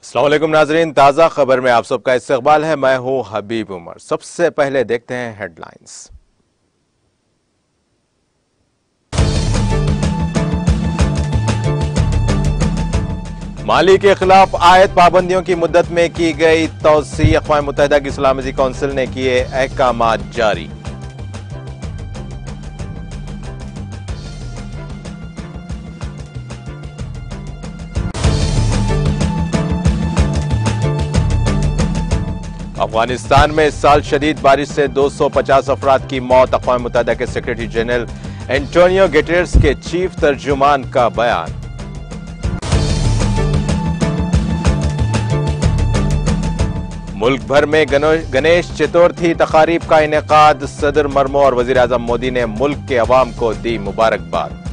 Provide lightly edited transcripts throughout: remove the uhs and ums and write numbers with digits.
अस्सलाम वालेकुम नाजरीन, ताज़ा खबर में आप सबका इस्तकबाल है। मैं हूं हबीब उमर। सबसे पहले देखते हैं हेडलाइंस। माली के खिलाफ आयत पाबंदियों की मुद्दत में की गई तौसी। अक़वाम मुत्तहिदा की सलामती कौंसिल ने किए अहकामात जारी। अफगानिस्तान में इस साल शदीद बारिश से 250 अफराद की मौत। अक़वाम मुत्तहिदा के सेक्रेटरी जनरल एंटोनियो गुटेरेस के चीफ तर्जुमान का बयान। मुल्क भर में गणेश चतुर्थी तकारीब का इनेकाद। सदर मरमो और वजीर आजम मोदी ने मुल्क के अवाम को दी मुबारकबाद।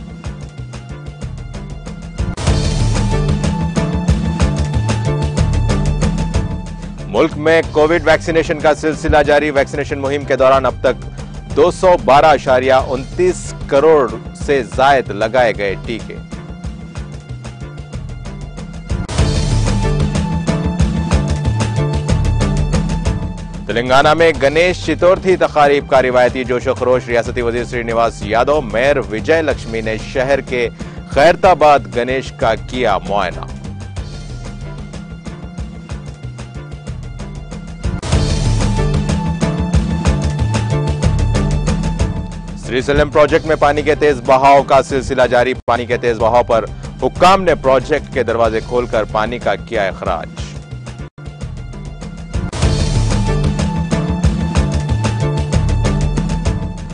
मुल्क में कोविड वैक्सीनेशन का सिलसिला जारी। वैक्सीनेशन मुहिम के दौरान अब तक 212.29 करोड़ से जायद लगाए गए टीके। तेलंगाना में गणेश चतुर्थी तकारीब का रिवायती जोशो खरोश। रियासती वजीर श्रीनिवास यादव, मेयर विजय लक्ष्मी ने शहर के खैरताबाद गणेश का किया मुआयना। श्रीसलम प्रोजेक्ट में पानी के तेज बहाव का सिलसिला जारी। पानी के तेज बहाव पर हुक्काम ने प्रोजेक्ट के दरवाजे खोलकर पानी का किया इखराज।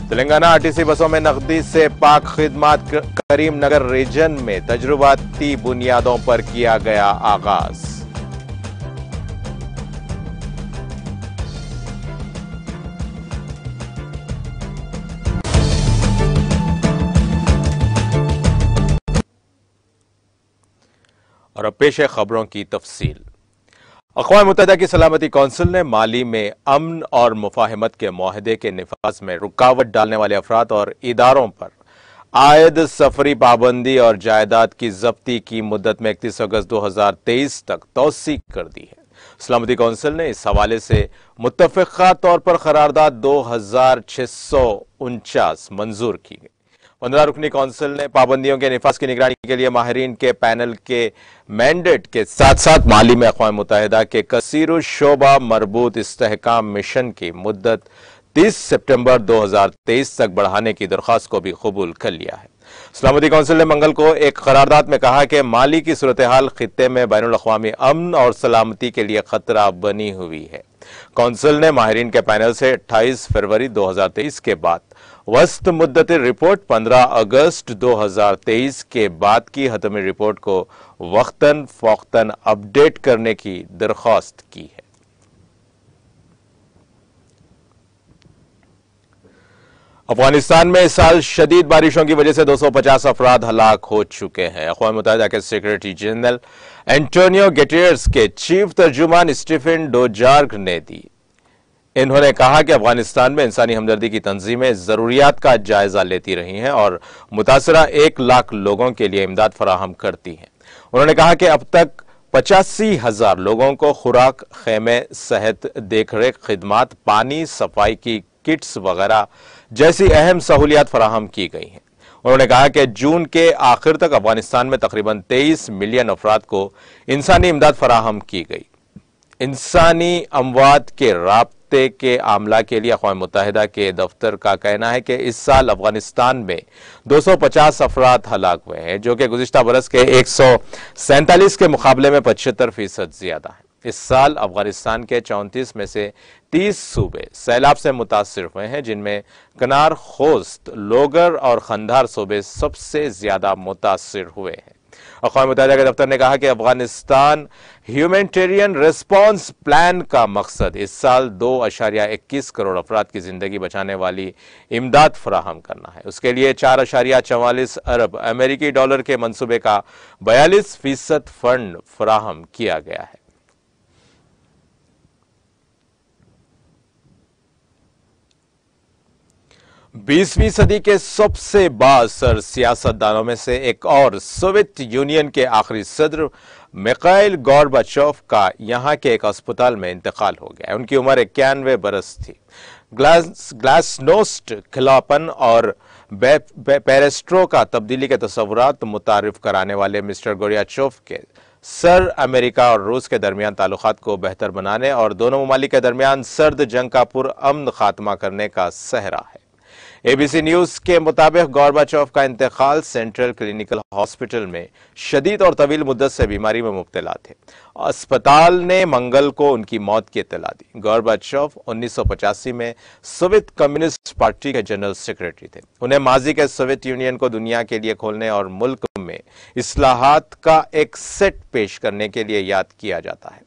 तेलंगाना आरटीसी बसों में नकदी से पाक खिदमात। करीमनगर रीजन में तजुर्बाती बुनियादों पर किया गया आगाज। और अब पेश है खबरों की तफसील। अक़वाम मुत्तहिदा की सलामती कौंसिल ने माली में अमन और मुफाहमत के मुआहदे के निफाज में रुकावट डालने वाले अफराद और इदारों पर आयद सफरी पाबंदी और जायदाद की जब्ती की मुद्दत में 31 अगस्त 2023 तक तौसी कर दी है। सलामती कौंसिल ने इस हवाले से मुत्तफ़िक़ा तौर पर करारदाद 2649 मंजूर की गई। 15 रुकनी कौंसिल ने पाबंदियों के निफाज की निगरानी के लिए माहिरीन के पैनल के मैंडेट के साथ साथ माली में अक़वाम मुत्तहिदा के कसीर शोबा मरबूत इस्तेहकाम मिशन की मुद्दत 30 सितंबर 2023 तक बढ़ाने की दरख्वास्त को भी कबूल कर लिया है। सलामती कौंसिल ने मंगल को एक करारदाद में कहा कि माली की सूरत हाल खित्ते में बैनुल अक़वामी अमन और सलामती के लिए खतरा बनी हुई है। कौंसिल ने माहिरीन के पैनल से 28 फरवरी 2023 के बाद वस्त मुद्दत रिपोर्ट 15 अगस्त 2023 के बाद की हतमी रिपोर्ट को वक्तन फौक्तन अपडेट करने की दरख्वास्त की है। अफगानिस्तान में इस साल शदीद बारिशों की वजह से 250 अफराद हलाक हो चुके हैं। अक़वाम मुत्तहिदा के सेक्रेटरी जनरल एंटोनियो गुटेरेस के चीफ तर्जुमान स्टीफन डुजार्क ने दी। इन्होंने कहा कि अफगानिस्तान में इंसानी हमदर्दी की तंजीमें जरूरियात का जायजा लेती रही हैं और मुतासरा 1 लाख लोगों के लिए इमदाद फराहम करती हैं। उन्होंने कहा कि अब तक 85,000 लोगों को खुराक, खेमे, सेहत देखरेख खिदमात, पानी, सफाई की किट्स वगैरह जैसी अहम सहूलियात फराहम की गई हैं। उन्होंने कहा कि जून के आखिर तक अफगानिस्तान में तकरीबन 23 मिलियन अफराद को इंसानी इमदाद फराहम की गई। इंसानी अमवात के राब्ते के आमला के लिए अक़वाम मुत्तहिदा के दफ्तर का कहना है कि इस साल अफगानिस्तान में 250 अफराद हलाक हुए हैं, जो कि गुज़िश्ता बरस के 147 के मुकाबले में 75% ज्यादा है। इस साल अफगानिस्तान के 34 में से 30 सूबे सैलाब से मुतासिर हुए हैं, जिनमें कनार, खोस्त, लोगर और खंधार सूबे सबसे ज्यादा मुतासिर हुए हैं। अक़वाम मुत्तहिदा के दफ्तर ने कहा कि अफगानिस्तान ह्यूमैनिटेरियन रिस्पॉन्स प्लान का मकसद इस साल 2.21 करोड़ अफराद की जिंदगी बचाने वाली इमदाद फराहम करना है। उसके लिए 4.44 अरब अमेरिकी डॉलर के मंसूबे का 42% फंड फराहम किया गया है। 20वीं सदी के सबसे बाअसर सियासतदानों में से एक और सोवियत यूनियन के आखिरी सदर मिखाइल गोर्बाचोव का यहां के एक अस्पताल में इंतकाल हो गया। उनकी उम्र 91 बरस थी। ग्लासनोस्ट खिलापन और पेरेस्ट्रो का तब्दीली के तस्वुरात मुतारिफ कराने वाले मिस्टर गोर्बाचोव के सर अमेरिका और रूस के दरमियान ताल्लुकात को बेहतर बनाने और दोनों ममालिक के दरमियान सर्द जंग का पुरअमन खात्मा करने का सहरा है। एबीसी न्यूज के मुताबिक गोर्बाचोव का इंतकाल सेंट्रल क्लिनिकल हॉस्पिटल में शदीद और तवील मुद्दत से बीमारी में मुब्तला थे। अस्पताल ने मंगल को उनकी मौत की इत्तला दी। गोर्बाचोव 1985 में सोवियत कम्युनिस्ट पार्टी के जनरल सेक्रेटरी थे। उन्हें माजी के सोवियत यूनियन को दुनिया के लिए खोलने और मुल्क में इस्लाहात का एक सेट पेश करने के लिए याद किया जाता है।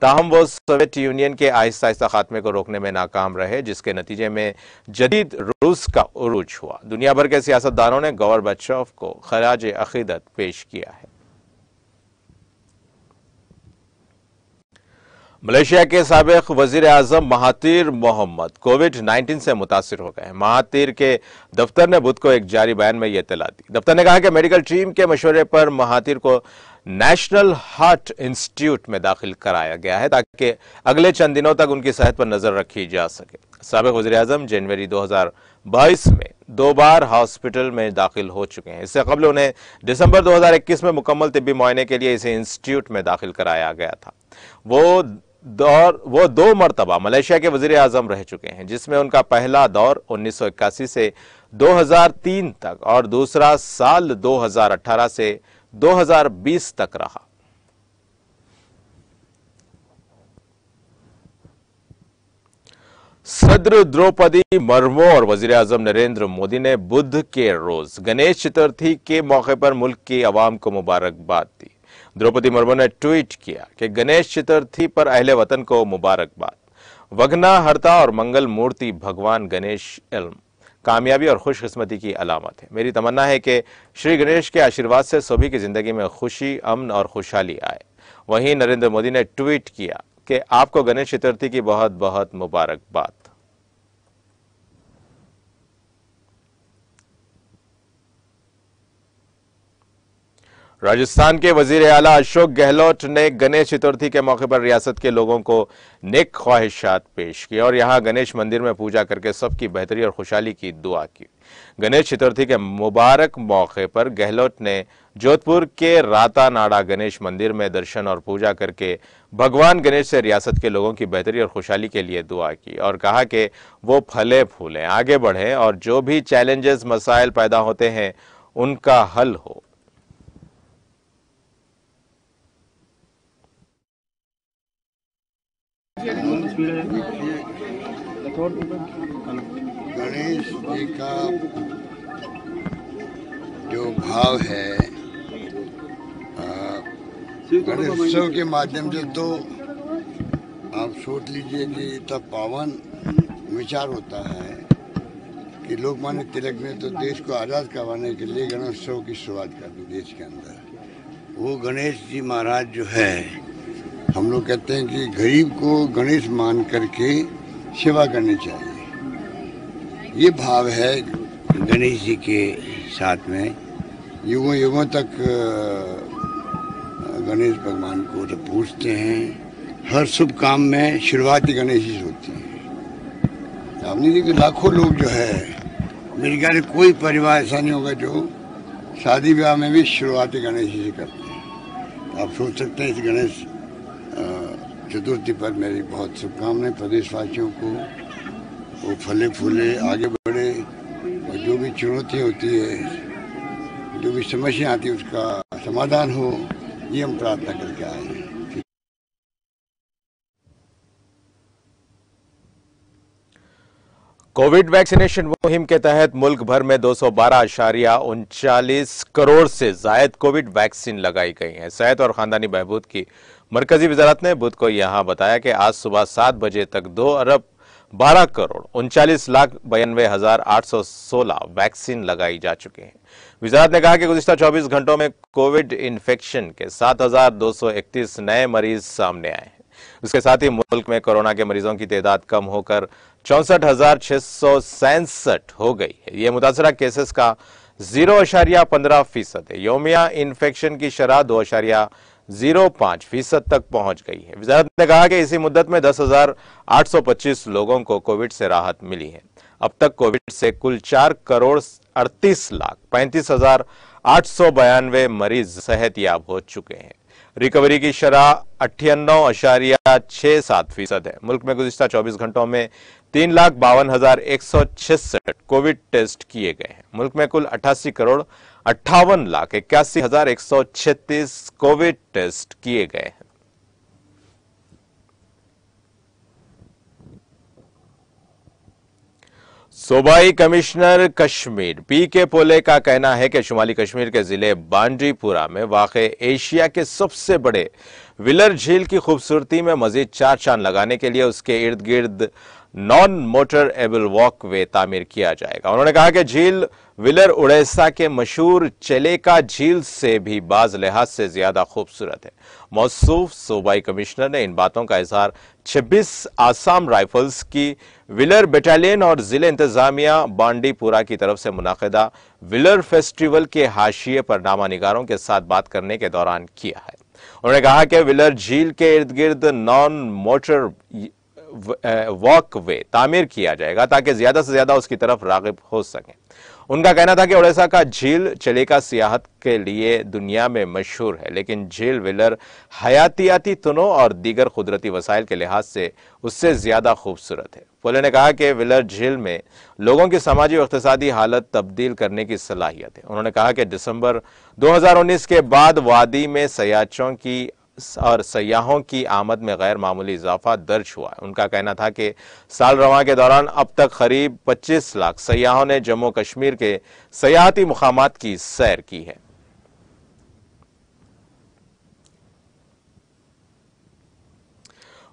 ताहम वो सोवियत यूनियन के आहिस्ता आहिस्ता खात्मे को रोकने में नाकाम रहे, जिसके नतीजे में जदीद रूस का उरूज हुआ। दुनिया भर के सियासतदानों ने गोर्बाचोव को खराज अकीदत पेश किया है। मलेशिया के साबिक वजीर आजम महातिर मोहम्मद कोविड-19 से मुतासिर हो गए हैं। महातिर के दफ्तर ने बुध को एक जारी बयान में यह इत्तला दी। दफ्तर ने कहा कि मेडिकल टीम के मशवरे पर महातिर को नेशनल हार्ट इंस्टीट्यूट में दाखिल कराया गया है ताकि अगले चंद दिनों तक उनकी सेहत पर नजर रखी जा सके। साबिक वजीर आजम जनवरी 2022 में 2 बार हॉस्पिटल में दाखिल हो चुके हैं। इससे कबल उन्हें दिसंबर 2021 में मुकम्मल तिब्बी मुआयने के लिए इसे इंस्टीट्यूट में दाखिल कराया गया था। वो 2 मरतबा मलेशिया के वजीर आजम रह चुके हैं, जिसमें उनका पहला दौर 1981 से 2003 तक और दूसरा साल 2018 से 2020 तक रहा। सदर द्रौपदी मुर्मू और वजीर आजम नरेंद्र मोदी ने बुध के रोज गणेश चतुर्थी के मौके पर मुल्क की आवाम को मुबारकबाद दी। द्रौपदी मुर्मू ने ट्वीट किया कि गणेश चतुर्थी पर अहले वतन को मुबारकबाद। वघ्नहर्ता और मंगल मूर्ति भगवान गणेश इल्म, कामयाबी और खुशकिस्मती की अलामत है। मेरी तमन्ना है कि श्री गणेश के आशीर्वाद से सभी की जिंदगी में खुशी, अमन और खुशहाली आए। वहीं नरेंद्र मोदी ने ट्वीट किया कि आपको गणेश चतुर्थी की बहुत बहुत मुबारकबाद। राजस्थान के वजीर आला अशोक गहलोत ने गणेश चतुर्थी के मौके पर रियासत के लोगों को नेक ख्वाहिशात पेश की और यहां गणेश मंदिर में पूजा करके सबकी बेहतरी और खुशहाली की दुआ की। गणेश चतुर्थी के मुबारक मौके पर गहलोत ने जोधपुर के रातानाड़ा गणेश मंदिर में दर्शन और पूजा करके भगवान गणेश से रियासत के लोगों की बेहतरी और खुशहाली के लिए दुआ की और कहा कि वो फले फूलें, आगे बढ़ें और जो भी चैलेंजेस मसाइल पैदा होते हैं उनका हल हो। गणेश जी का जो भाव है गणेश उत्सव के माध्यम से, तो आप सोच लीजिए कि इतना पावन विचार होता है कि लोकमान्य तिलक ने तो देश को आज़ाद करवाने के लिए गणेश उत्सव की शुरुआत कर दी देश के अंदर। वो गणेश जी महाराज जो है, हम लोग कहते हैं कि गरीब को गणेश मान करके सेवा करनी चाहिए। ये भाव है गणेश जी के साथ में। युगों युगों तक गणेश भगवान को जब पूजते हैं, हर शुभ काम में शुरुआती गणेश जी होती है। आपने देखिए लाखों लोग जो है, मेरे ख्याल से कोई परिवार ऐसा नहीं होगा जो शादी ब्याह में भी शुरुआती गणेश जी से करते हैं। आप सोच सकते हैं इस गणेश चतुर्थी पर मेरी बहुत शुभकामनाएं प्रदेशवासियों को। वो फले फूले, आगे बढ़े और जो भी चुनौती होती है, जो भी समस्या आती है, उसका समाधान हो, ये हम प्रार्थना करके आए हैं। कोविड वैक्सीनेशन मुहिम के तहत मुल्क भर में 212.39 करोड़ से जायद कोविड वैक्सीन लगाई गई हैं। सेहत और खानदानी बहबूद की मरकजी वजारत ने बुध को यहां बताया कि आज सुबह 7 बजे तक 2,12,39,92,816 वैक्सीन लगाई जा चुकी हैं। वजारत ने कहा कि गुज़िश्ता 24 घंटों में कोविड इन्फेक्शन के 7,231 नए मरीज सामने आए हैं। उसके साथ ही मुल्क में कोरोना के मरीजों की तादाद कम होकर 64,667 हो गई है। ये मुतासरा केसेस का 0.15% है। यौमिया इन्फेक्शन की शरह 2.05% तक पहुंच गई है। वजारत ने कहा कि इसी मुद्दत में 10,825 लोगों को कोविड से राहत मिली है। अब तक कोविड से कुल 4,38,35,892 मरीज सेहतयाब हो चुके हैं। रिकवरी की शरह 98.67% है। मुल्क में गुज़िश्ता 24 घंटों में 3,52,166 कोविड टेस्ट किए गए हैं। मुल्क में कुल 88,58,81,136 कोविड टेस्ट किए गए हैं। सूबाई कमिश्नर कश्मीर पीके पोले का कहना है कि शुमाली कश्मीर के जिले बांडीपुरा में वाक़े एशिया के सबसे बड़े विलर झील की खूबसूरती में मजीद 4 चांद लगाने के लिए उसके इर्द गिर्द नॉन मोटर एबल वॉकवे तामीर किया जाएगा। उन्होंने कहा कि झील विलर उड़ीसा के मशहूर चलेका झील से भी बाज लिहाज से ज्यादा खूबसूरत है। मौसूफ सूबाई कमिश्नर ने इन बातों का इजहार 26 आसाम राइफल्स की विलर बटालियन और जिले इंतजामिया बांडीपुरा की तरफ से मुनाकिदा विलर फेस्टिवल के हाशिए पर नामानिगारों के साथ बात करने के दौरान किया है। उन्होंने कहा कि विलर झील के इर्द गिर्द नॉन मोटर वॉकवे तामीर किया जाएगा ताकि ज्यादा से ज्यादा उसकी तरफ रागिब हो सके। उनका कहना था कि उड़ीसा का झील चलेका सियाहत के लिए दुनिया में मशहूर है, लेकिन झील विलर हयातियाती तनों और दीगर कुदरती वसाइल के लिहाज से उससे ज्यादा खूबसूरत है। पोले ने कहा कि विलर झील में लोगों की समाजी और इक़्तिसादी हालत तब्दील करने की सलाहियत है। उन्होंने कहा कि दिसंबर 2019 के बाद वादी में सयाचों की और सयाहों की आमद में गैर मामूली इजाफा दर्ज हुआ। उनका कहना था कि साल रवां के दौरान अब तक करीब 25 लाख सयाहों ने जम्मू कश्मीर के सयाहती मुकामात की सैर की है।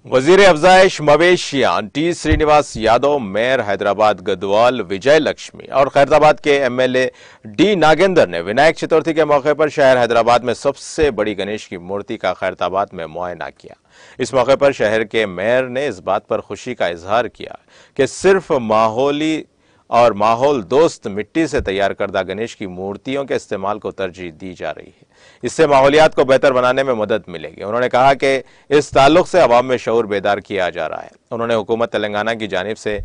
वजीर अफजाइश मवेशियां टी श्रीनिवास यादव, मेयर हैदराबाद गदवाल विजय लक्ष्मी और खैरताबाद के एमएलए डी नागेंद्र ने विनायक चतुर्थी के मौके पर शहर हैदराबाद में सबसे बड़ी गणेश की मूर्ति का खैरताबाद में मुआयना किया। इस मौके पर शहर के मेयर ने इस बात पर खुशी का इजहार किया कि सिर्फ माहौली और माहौल दोस्त मिट्टी से तैयार करदा गणेश की मूर्तियों के इस्तेमाल को तरजीह दी जा रही है। इससे माहौलियात को बेहतर बनाने में मदद मिलेगी। उन्होंने कहा कि इस ताल्लुक से अवाम में शऊर बेदार किया जा रहा है। उन्होंने हुकूमत तेलंगाना की जानिब से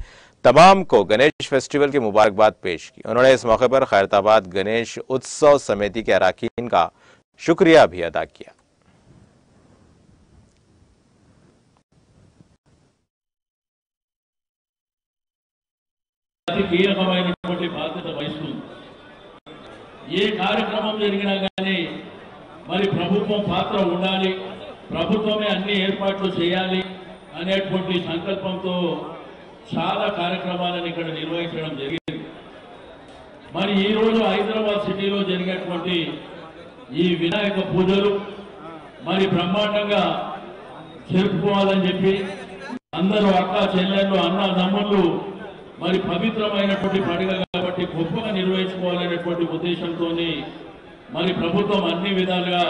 तमाम को गणेश फेस्टिवल की मुबारकबाद पेश की। उन्होंने इस मौके पर खैरताबाद गणेश उत्सव समिति के अरकान का शुक्रिया भी अदा किया। కీలకమైనటువంటి బాధ్యత వహిస్తుంది. ఏ కార్యక్రమం జరిగినా కానీ మరి ప్రభుత్వం పాత్ర ఉండాలి, ప్రభుత్వమే అన్ని ఏర్పాట్లు చేయాలి అనేటువంటి సంకల్పంతో చాలా కార్యక్రమాలను ఇక్కడ నిర్వహించడం జరిగింది. మరి ఈ రోజు హైదరాబాద్ సిటీలో జరిగేటువంటి ఈ వినాయక పూజలు మరి బ్రహ్మాండంగా జరుపుకోవాలని చెప్పి అందరూ అక్క చెల్లెళ్ళు అన్నదమ్ముళ్ళు మరి పవిత్రమైనటువంటి పండుగ కాబట్టి గొప్పగా నిర్వహించుకోవాలనేటువంటి ఉద్దేశంతో మరి ప్రభుత్వం అన్ని విధాలుగా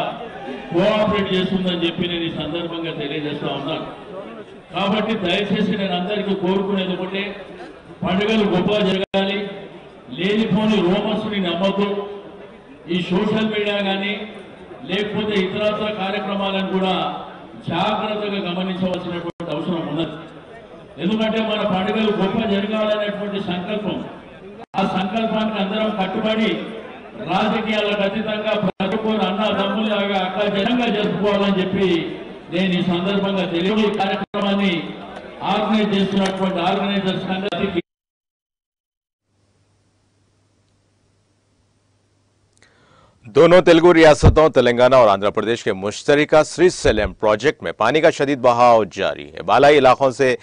కోఆపరేట్ చేస్తుందని చెప్పి నేను ఈ సందర్భంగా తెలియజేస్తా ఉన్నాను. కాబట్టి దయచేసి నేను అందరికీ కోరుకునేది ఒకటే, పండుగలు గొప్పగా జరగాలి, లేనిపోని రూమర్స్ని నమ్మద్దు. ఈ సోషల్ మీడియా కానీ లేకపోతే ఇతరత్ర కార్యక్రమాలను కూడా జాగ్రత్తగా గమనించవలసినటువంటి అవసరం ఉన్నది. ఎందుకంటే మన పండుగలు గొప్ప జరగాలనేటువంటి సంకల్పం, ఆ సంకల్పానికి అందరం కట్టుబడి రాజకీయాలకు అతీతంగా ప్రతి ఒక్కరు అన్నదమ్ములాగా అక్కజనంగా జరుపుకోవాలని చెప్పి నేను ఈ సందర్భంగా తెలియదు. ఈ కార్యక్రమాన్ని ఆర్గనైజ్ చేస్తున్నటువంటి ఆర్గనైజర్స్ అందరికీ दोनों तेलुगु रियासतों तेलंगाना और आंध्र प्रदेश के मुश्तरका श्रीशैलम प्रोजेक्ट में पानी का शदीद बहाव जारी है। बालाई इलाकों से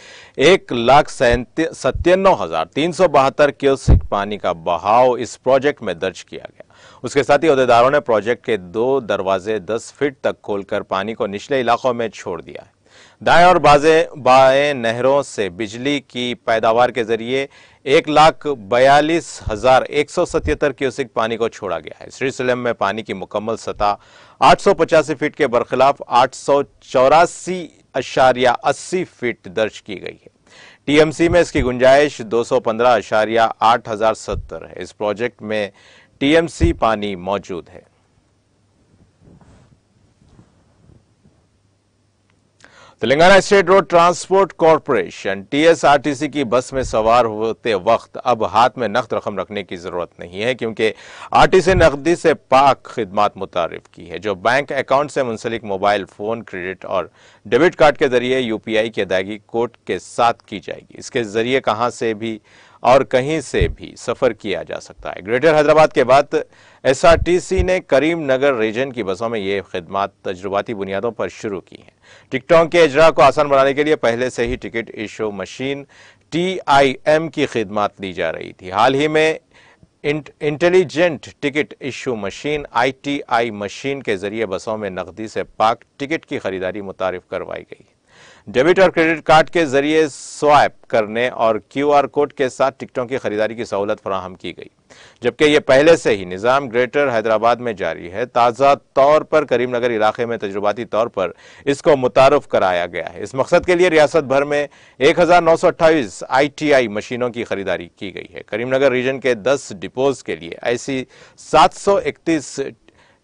1,97,372 क्यूसेक पानी का बहाव इस प्रोजेक्ट में दर्ज किया गया। उसके साथ ही अहदेदारों ने प्रोजेक्ट के 2 दरवाजे 10 फीट तक खोलकर पानी को निचले इलाकों में छोड़ दिया है। दाएं और बाएं नहरों से बिजली की पैदावार के जरिए 1,42,177 क्यूसेक पानी को छोड़ा गया है। श्रीशैलम में पानी की मुकम्मल सतह 885 फीट के बरखिलाफ 884.80 फीट दर्ज की गई है। टीएमसी में इसकी गुंजाइश 215.8070 है। इस प्रोजेक्ट में टीएमसी पानी मौजूद है। Telangana state road transport corporation TSRTC की बस में सवार होते वक्त अब हाथ में नकद रकम रखने की जरूरत नहीं है, क्योंकि आरटीसी ने नकदी से पाक खिदमात मुतारिफ की है, जो बैंक अकाउंट से मुंसलिक मोबाइल फोन, क्रेडिट और डेबिट कार्ड के जरिए यूपीआई की अदायगी कोड के साथ की जाएगी। इसके जरिए कहां से भी और कहीं से भी सफर किया जा सकता है। ग्रेटर हैदराबाद के बाद एसआरटीसी ने करीम नगर रीजन की बसों में ये खिदमात तजुर्बाती बुनियादों पर शुरू की हैं। टिकटों के इजरा को आसान बनाने के लिए पहले से ही टिकट इशू मशीन TIM की खिदमात दी जा रही थी। हाल ही में intelligent ticket issue machine ITI machine के जरिए बसों में नकदी से पाक टिकट की खरीदारी मुतारिफ करवाई गई। डेबिट और क्रेडिट कार्ड के जरिए स्वाइप करने और QR कोड के साथ टिकटों की खरीदारी की सहूलत फराहम की गई, जबकि यह पहले से ही निजाम ग्रेटर हैदराबाद में जारी है। ताज़ा तौर पर करीमनगर इलाके में तजुर्बाती तौर पर इसको मुतारुफ कराया गया है। इस मकसद के लिए रियासत भर में 1928 ITI मशीनों की खरीदारी की गई है। करीमनगर रीजन के 10 डिपोज के लिए ऐसी 731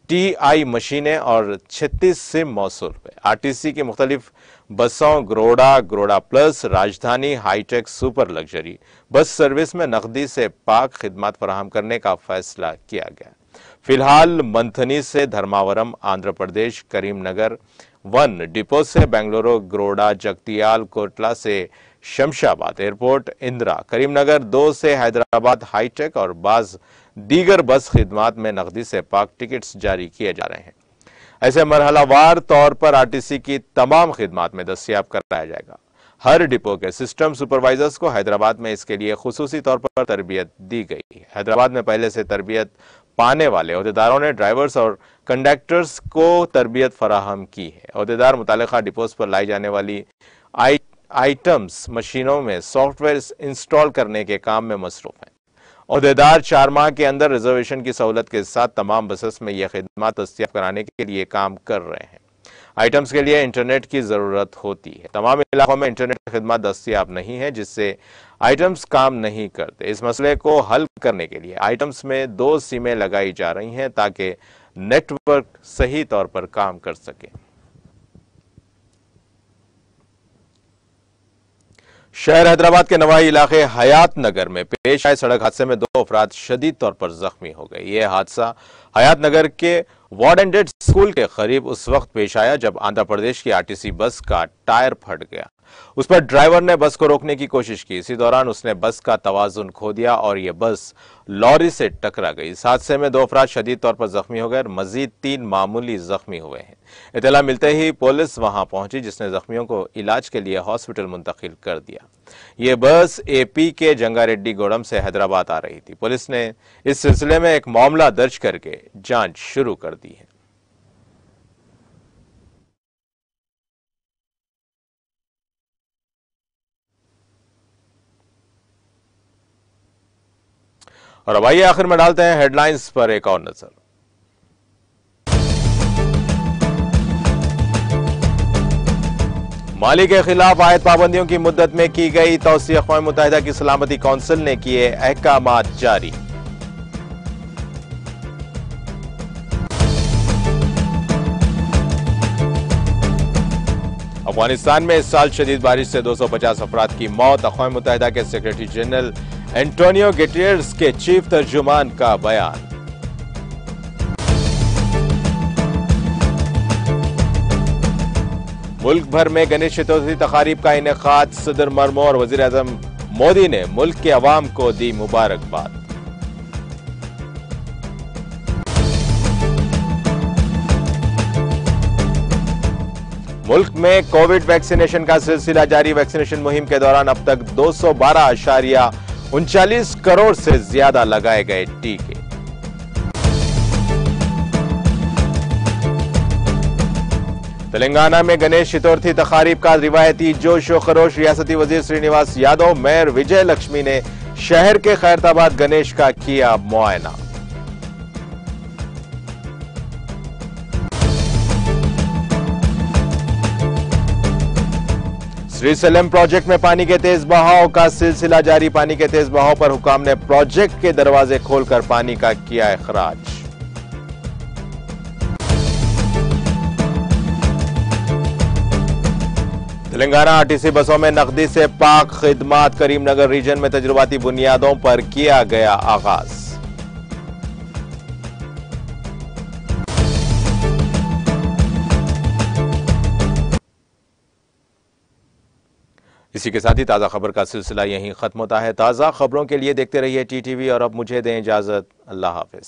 TI मशीनें और 36 सिम मौसूल हुए। आरटीसी की मुख्तलिफ बसों Garuda plus, Rajdhani, hitech, super luxury bus service में नकदी से पाक खिदमत फराहम करने का फैसला किया गया। फिलहाल मंथनी से धर्मावरम, आंध्र प्रदेश, करीमनगर 1 डिपो से बेंगलुरु, ग्रोडा, जगतियाल, कोटला से शमशाबाद एयरपोर्ट, इंदिरा, करीमनगर 2 से हैदराबाद हाईटेक और बाज दीगर बस खिदमात में नकदी से पाक टिकट्स जारी किए जा रहे हैं। ऐसे मरहलावार तौर पर आरटीसी की तमाम खिदमात में दस्तयाब कराया जाएगा। हर डिपो के सिस्टम सुपरवाइजर्स को हैदराबाद में इसके लिए खुसूसी तौर पर तरबियत दी गई है। हैदराबाद में पहले से तरबियत पाने वाले अहदेदारों ने ड्राइवर्स और कंडक्टर्स को तरबियत फराहम की है। अहदेदार मुतालिका डिपोज पर लाई जाने वाली आइटम्स मशीनों में सॉफ्टवेयर इंस्टॉल करने के काम में मसरूफ हैं। अहदेदार 4 माह के अंदर रिजर्वेशन की सहूलत के साथ तमाम बसेस में यह खिदमत दस्तयाब कराने के लिए काम कर रहे हैं। आइटम्स के लिए इंटरनेट की जरूरत होती है। तमाम इलाकों में इंटरनेट खिदमत दस्तयाब नहीं है, जिससे आइटम्स काम नहीं करते। इस मसले को हल करने के लिए आइटम्स में 2 सिमें लगाई जा रही हैं ताकि नेटवर्क सही तौर पर काम कर सके। शहर हैदराबाद के नवाही इलाके हयात नगर में पेश आए सड़क हादसे में 2 अफराद शदीद तौर पर जख्मी हो गए। यह हादसा हयात नगर के वार्डेंडेड स्कूल के करीब उस वक्त पेश आया जब आंध्र प्रदेश की आरटीसी बस का टायर फट गया। उस पर ड्राइवर ने बस को रोकने की कोशिश की। इसी दौरान उसने बस का तवाजुन खो दिया और यह बस लॉरी से टकरा गई। इस हादसे में 2 अफराद शदीद तौर पर जख्मी हो गए और मजीद 3 मामूली जख्मी हुए हैं। इत्तला मिलते ही पुलिस वहां पहुंची, जिसने जख्मियों को इलाज के लिए हॉस्पिटल मुंतकिल कर दिया। यह बस AP के जंगारेड्डी गोड़म से हैदराबाद आ रही थी। पुलिस ने इस सिलसिले में एक मामला दर्ज करके जांच शुरू कर दी है। और अब आइए आखिर में डालते हैं हेडलाइंस पर एक और नजर। माली के खिलाफ आयद पाबंदियों की मुद्दत में की गई तौसीए। अक़वाम मुत्तहिदा की सलामती कौंसिल ने किए अहकामात जारी। अफगानिस्तान में इस साल शदीद बारिश से 250 अफराद की मौत। अक़वाम मुत्तहिदा के सेक्रेटरी जनरल एंटोनियो गेटेरियस के चीफ तर्जुमान का बयान। मुल्क भर में गणेश चतुर्थी तकारीब का इनेकाद। सदर मर्मो और वजीर आजम मोदी ने मुल्क के अवाम को दी मुबारकबाद। मुल्क में कोविड वैक्सीनेशन का सिलसिला जारी। वैक्सीनेशन मुहिम के दौरान अब तक 212.39 करोड़ से ज्यादा लगाए गए टीके। तेलंगाना में गणेश चतुर्थी तकारीब का रिवायती जोश व खरोश। रियासती वजीर श्रीनिवास यादव, मेयर विजय लक्ष्मी ने शहर के खैरताबाद गणेश का किया मुआयना। श्रीशैलम प्रोजेक्ट में पानी के तेज बहाव का सिलसिला जारी। पानी के तेज बहाव पर हुकाम ने प्रोजेक्ट के दरवाजे खोलकर पानी का किया इखराज। तेलंगाना आरटीसी बसों में नकदी से पाक खिदमात। करीमनगर रीजन में तजुर्बाती बुनियादों पर किया गया आगाज। इसी के साथ ही ताज़ा खबर का सिलसिला यहीं खत्म होता है। ताज़ा खबरों के लिए देखते रहिए टीटीवी और अब मुझे दें इजाजत। अल्लाह हाफिज।